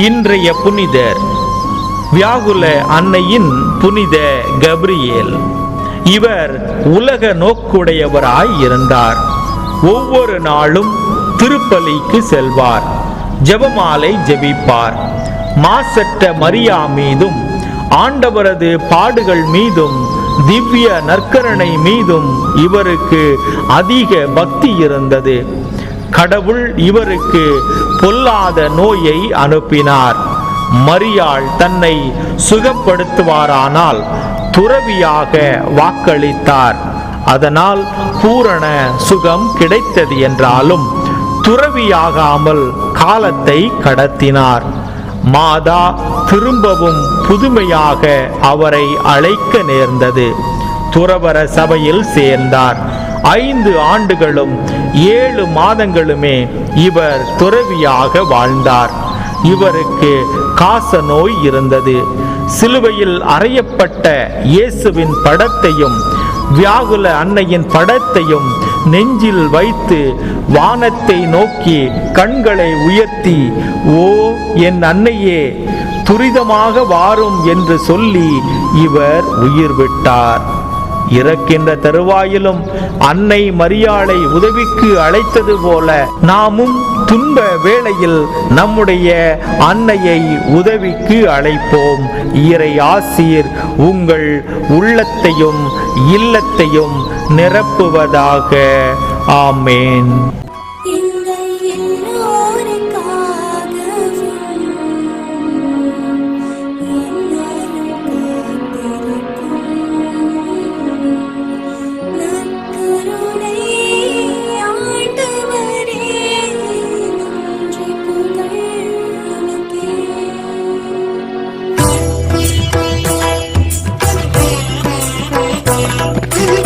இன்றைய புனிதர் வியாகுல அன்னையின் புனித கபிரியேல். இவர் உலக நோக்குடையவராய் இருந்தார். ஒவ்வொரு நாளும் திருப்பலிக்கு செல்வார், ஜெபமாலை ஜெபிப்பார். மாசற்ற மரியா மீதும் ஆண்டவரது பாடுகள் மீதும் திவ்ய நற்கருணை மீதும் இவருக்கு அதிக பக்தி இருந்தது. கடவுள் இவருக்கு பொல்லாத நோயை அனுப்பினார். மரியாள் தன்னை சுகப்படுத்துவாரானால் துறவியாக வாக்களித்தார். அதனால் பூரண சுகம் கிடைத்தது என்றாலும் துறவியாகாமல் காலத்தை கடத்தினார். மாதா திரும்பவும் புதுமையாக அவரை அழைக்க நேர்ந்தது. துறவற சபையில் சேர்ந்தார். 5 ஆண்டுகளும் 7 மாதங்களுமே இவர் துறவியாக வாழ்ந்தார். இவருக்கு காச நோய் இருந்தது. சிலுவையில் அறையப்பட்ட இயேசுவின் படத்தையும் வியாகுல அன்னையின் படத்தையும் நெஞ்சில் வைத்து வானத்தை நோக்கி கண்களை உயர்த்தி, ஓ என் அன்னையே, துரிதமாக வாரும் என்று சொல்லி இவர் உயிர் விட்டார். இறக்கின்ற தருவாயிலும் அன்னை மரியாளை உதவிக்கு அழைத்தது போல நாமும் துன்ப வேளையில் நம்முடைய அன்னையை உதவிக்கு அழைப்போம். இறை ஆசீர் உங்கள் உள்ளத்தையும் இல்லத்தையும் நிரப்புவதாக. ஆமேன். Thank you.